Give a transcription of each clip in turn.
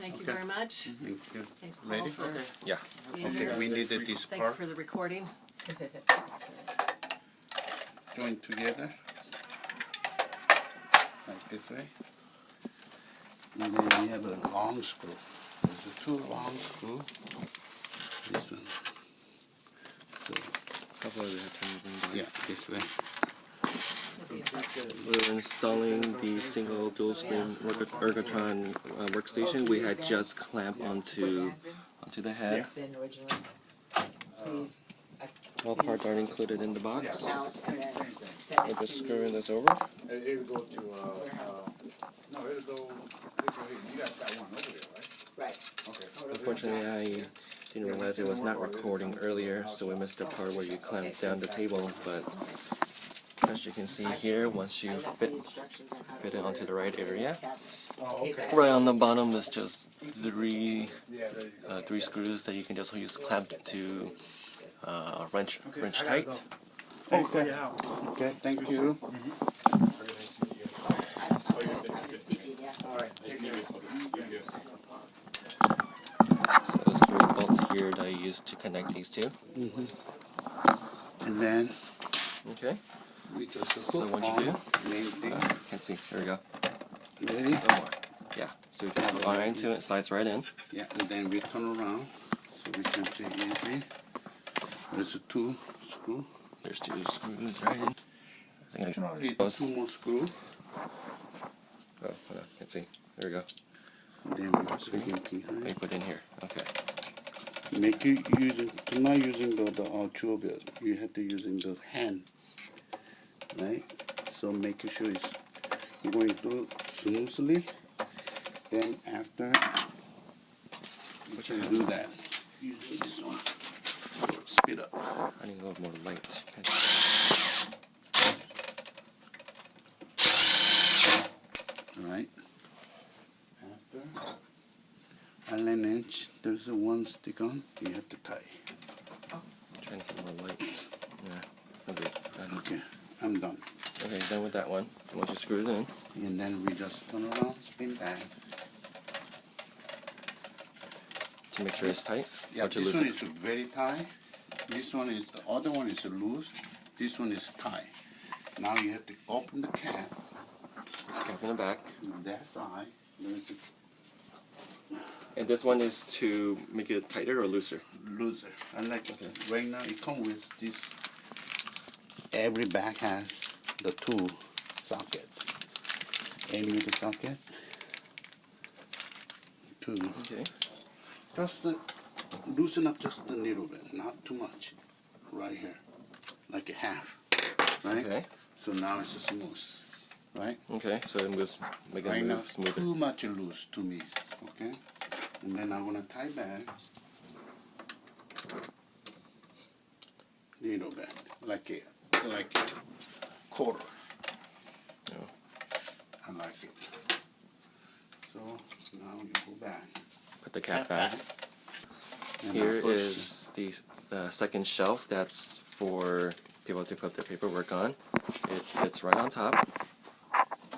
Thank you very much. Thank you. Thanks, Paul, Ready? for Yeah. being Okay, here. we needed this Thank you part for the recording. joined together like this way. And then we have a long screw. There's a two long screw. This one. So yeah, this way. We're installing the single dual screen Ergotron workstation. We had just clamped onto the head. All parts aren't included in the box. We're just screwing this over. It'll go to, no, it'll go, you guys got one over there, right? Right. Okay. Unfortunately, I didn't realize it was not recording earlier, so we missed the part where you clamp down the table. But as you can see here, once you fit it onto the right area, right on the bottom is just three screws that you can just use clamp to wrench tight. Okay. Okay, thank you. So there's three bolts here that I use to connect these two. And then Okay. we just So hook once you on do, main thing. can't see. There we go. Ready? One more. Yeah. So we can have an iron to it. Slides right in. Yeah, and then we turn around so we can see easy. There's a two screw. There's two screws right in. I think I Only close. two more screw. Oh, hold on. Can't see. There we go. And then we just begin Let me behind. put in here. Okay. Make you not using the jewel belt. You have to using the hand, right? So make sure you're going to do smoothly. Then after you do that, using this one, speed up. I need a little more light. All right. After Allen wrench, there's a one stick on. You have to tie. Trying to get more light. Yeah. Okay. Done. Okay, I'm done. Okay, done with that one. Once you screw it in, And then we just turn around, spin back. to make sure it's tight. Yeah, or to this loosen one it. is very tight. This one is, the other one is loose. This one is tight. Now you have to open the cap, It's cap in the back. that side. And this one is to make it tighter or looser? Looser. I like it. Okay. Right now it comes with this. Every bag has the two socket. 8mm socket. Two. Okay. Just loosen up just a little bit, not too much. Right here, like a half. Right. Okay. So now it's smooth. Right. Okay, so it was making Right it now, move smoother. too much loose to me. Okay. And then I'm gonna tie back. Little bit, like a quarter. Oh. I like it. So now you go back. Put the cap back. And Here I push is the second shelf. That's for people to put their paperwork on. It fits right on top.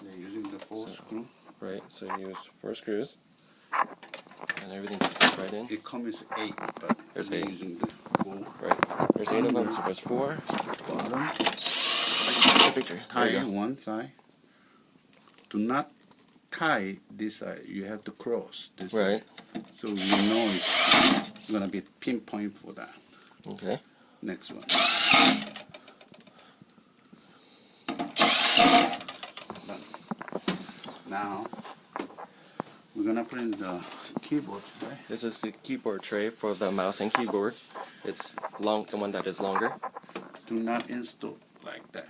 They're using the four So- screw. Right, so you use 4 screws. And everything fits right in. It comes 8, but There's we're 8. using the 4. Right. There's 8 of them, so there's 4. Bottom. Take a picture. There Tie you go. one side. Do not tie this side. You have to cross this Right. side. So you know it's gonna be pinpoint for that. Okay. Next one. Done. Now we're gonna put in the keyboard, right? This is the keyboard tray for the mouse and keyboard. It's long, the one that is longer. Do not install like that.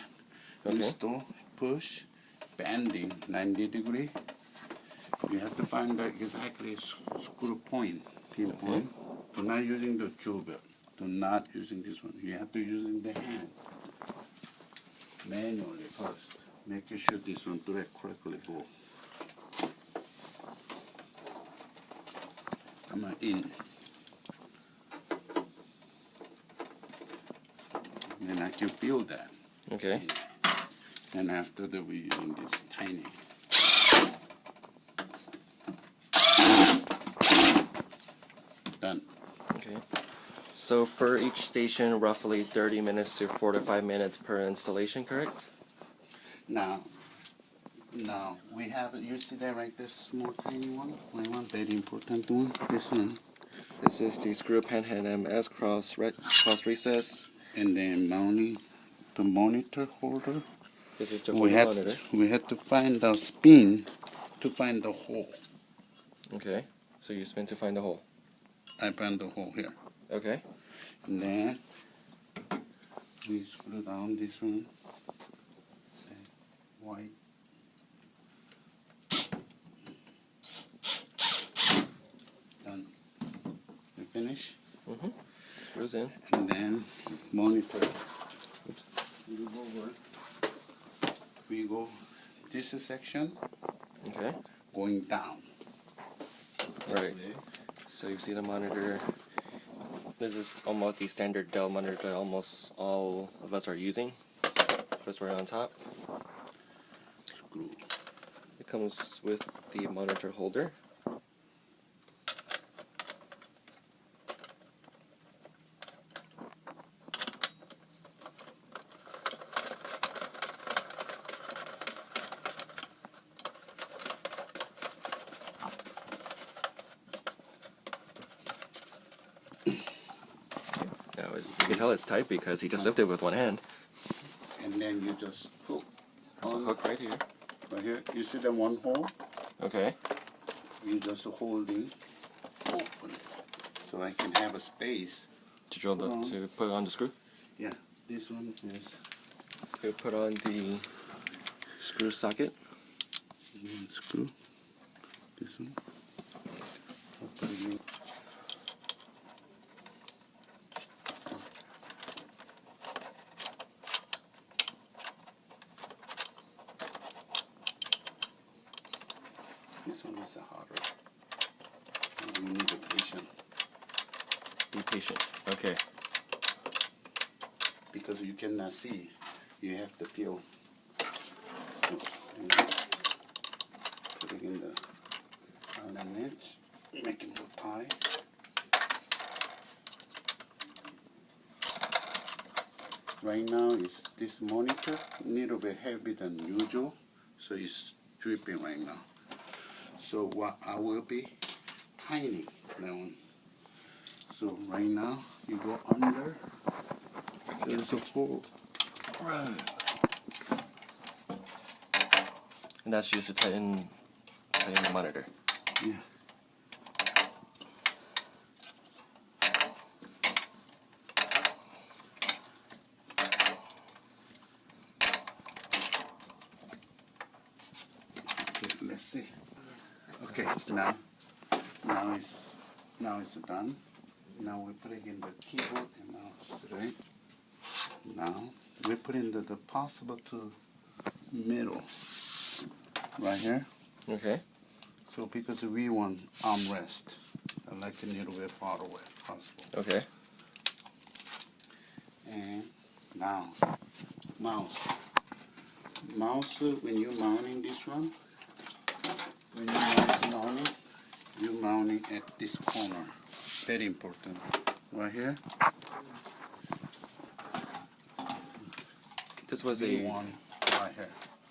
Okay. Install, push, bending 90 degree. You have to find the exactly screw point, pinpoint. Do not using the jewel belt. Do not using this one. You have to using the hand. Manually first. Making sure this one direct correctly go. Come on in. And I can feel that. Okay. And after that, we're using this tiny. done. Okay. So for each station, roughly 30 minutes to 45 minutes per installation, correct? Now we have, you see that right, this small tiny one, very important one, this one. This is the screw pen head MS cross recess. And then mounting the monitor holder. This is to hold the monitor. We had to find the spin to find the hole. Okay. So you spin to find the hole. I found the hole here. Okay. And then we screw down this one. White. Done. We finish. Screws in. And then monitor. Oops. We go over. We go this section. Okay. Going down. Right. So you see the monitor. This is almost the standard Dell monitor that almost all of us are using. First, we're on top. Screw. It comes with the monitor holder. Now, you can tell it's tight because he just lifted with one hand. And then you just hook. There's a hook right here. Right here. You see the one hole? Okay. You just holding open. So I can have a space. To drill to put on the screw. Yeah. This one is We put on the screw socket. one screw. This one. I'll put it in. This one is harder. So you need a patient Be patient. Okay. because you cannot see. You have to feel. So put it in the Allen edge. Make it more tight. Right now is this monitor a little bit heavier than usual, so it's dripping right now. So what I will be tightening that one. So right now you go under. There's a hole. Right. And that's used to tighten the monitor. Yeah. Okay, let's see. Okay, now it's done. Now we put it in the keyboard and mouse, right? Now we put in the possible to middle, right here. Okay. So because we want armrest, I like a little bit far away possible. Okay. And now mouse. Mouse, when you're mounting this one, you mounting at this corner. Very important. Right here. This was We a want right here.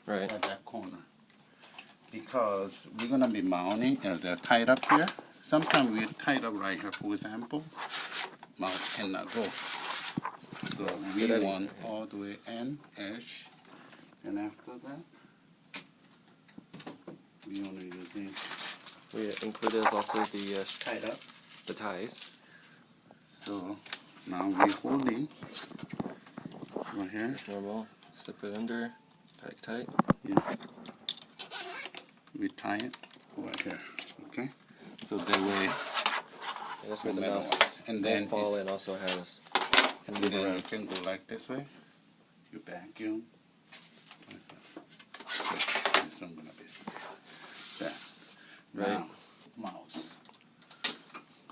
right. At that corner. Because we're gonna be mounting they're tied up here. Sometimes we tie it up right here, for example. Mouse cannot go. So we want all the way in edge. And after that we only use this. We included also the Tied up. the ties. So now we're holding right here. Just normal. Slip it under. Tight. Yeah. We tie it right here. Okay. So that way. And that's where the middle mouse one. And then won't fall and also has can and move then you around. can go like this way. You vacuum. This one gonna be there. Right. Now, mouse.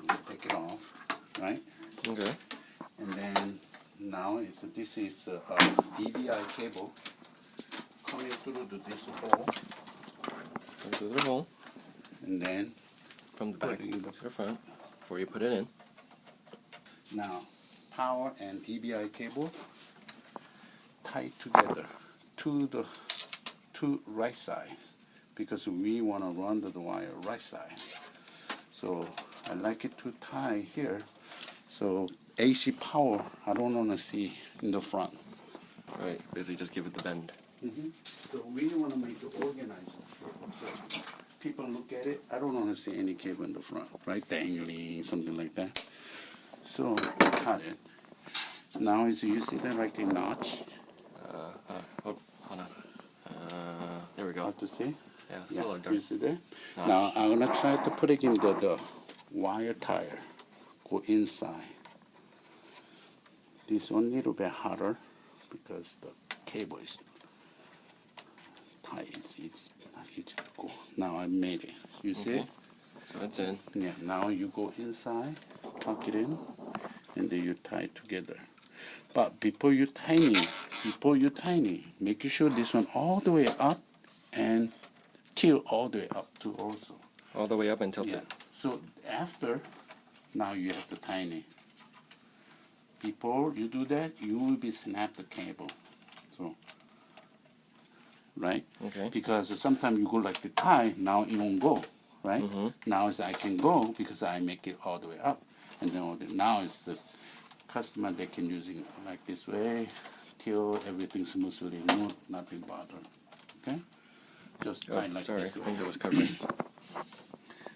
You take it off, right? Okay. And then now this is a DVI cable coming through this hole, Come through the hole and then from the back put it in to the front. before you put it in. Now, power and DBI cable tied together to right side because we want to run the wire right side. So I like it to tie here. So AC power, I don't want to see in the front. Right, basically just give it the bend. So we want to make it organized. So people look at it, I don't want to see any cable in the front, right? Dangling, something like that. So we cut it. Now is you see that right there notch? Hold on. There we go. Hard to see? Yeah, it's a little You dark. see that? Notch. Now I'm gonna try to put it in the wire tire. Go inside. This one little bit harder because the cable is tight. It's not easy to go. Now I made it. You see it? So it's in. Yeah. Now you go inside, tuck it in, and then you tie it together. But before you tiny, make sure this one all the way up and tilt all the way up too also. All the way up and tilt Yeah. it. So after, now you have to tighten. Before you do that, you will be snap the cable. So, right? Okay. Because sometimes you go like the tie, now it won't go, right? Mhm. Now is I can go because I make it all the way up, and then now it's the customer they can use it like this way till everything smoothly, no nothing bother. Okay? Just tie like Sorry, this way. finger was covering.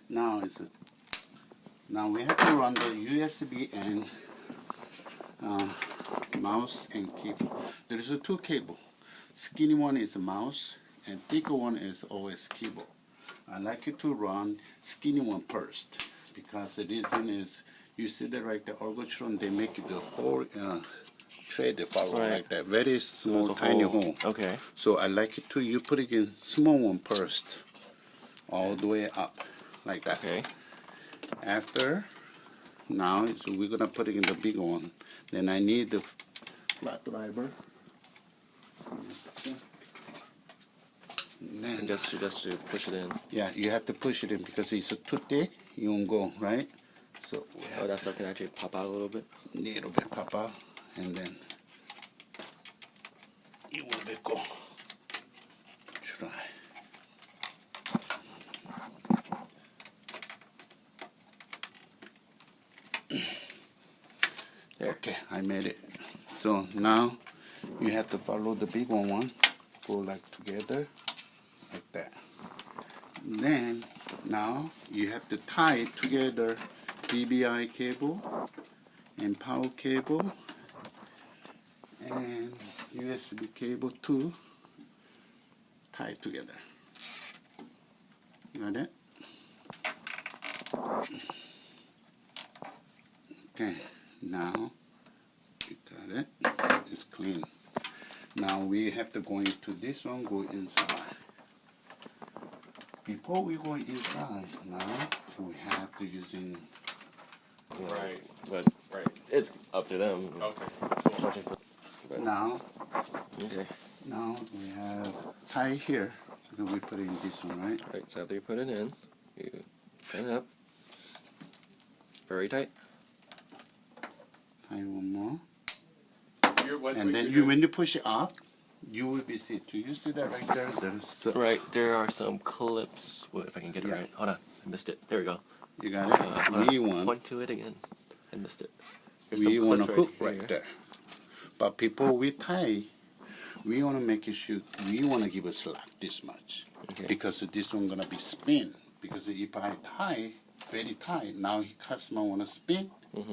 Now now we have to run the USB and mouse and cable. There is a two cable. Skinny one is mouse and thicker one is OS cable. I like it to run skinny one first because the reason is you see that right the Ergotron they make the whole thread follow Right. like that very small There's a tiny hole. Okay. So I like it to you put it in small one first, all the way up, like that. Okay. After, now so we're gonna put it in the big one. Then I need the flat driver. And then, And just to push it in. yeah, you have to push it in because it's too thick. You won't go right. So we Oh, have that stuff can actually pop out a little bit. a little bit pop out, and then it will be go. Try. There. Okay, I made it. So now you have to follow the big one. Go like together, like that. Then now you have to tie it together. DBI cable and power cable and USB cable too. Tie it together. Got it? Okay, now you got it. It's clean. Now we have to go into this one, go inside. Before we go inside, now we have to using Right. But it's up to them. Okay. Especially for- but- now Okay. now we have tie here because we put in this one, right? Right. So after you put it in, you turn it up. Very tight. Tie one more. So you're, what And then you're when you push it up, you will be see. Do you see that right there? There's Right. There are some clips. Well, if I can get it Yeah. right. Hold on. I missed it. There we go. you got it. Hold We on. want Point to it again. I missed it. There's we some want to clips hook right here. there. But before we tie, we want to make sure we want to give a slack this much Okay. because this one gonna be spin. Because if I tie very tight, now he customer want to spin,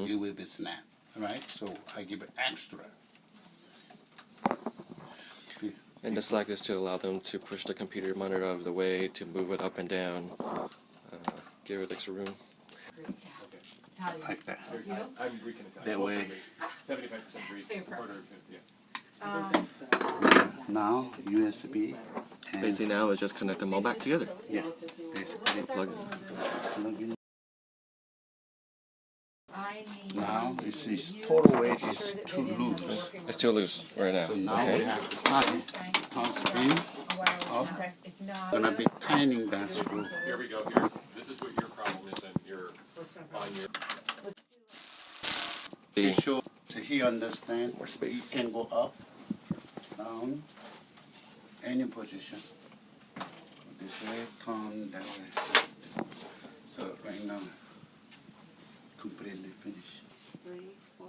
it will be snap, right? So I give it extra. And the slack is to allow them to push the computer monitor out of the way, to move it up and down, give it extra room. Like that. I'm reconnected. That way. 75% grease. Quarter, yeah. Now USB and Basically now it's just connect them all back together. yeah, basically Plug in. plug in. Now you see total weight is too loose. It's too loose right now. So now we Okay. have to tighten. Turn spin up. Gonna be tightening that screw. Here we go. This is what your problem is, and you're on your. Be sure so he understand. More space. He can go up, down, any position. This way, turn that way. So right now, completely finished. 3, 4,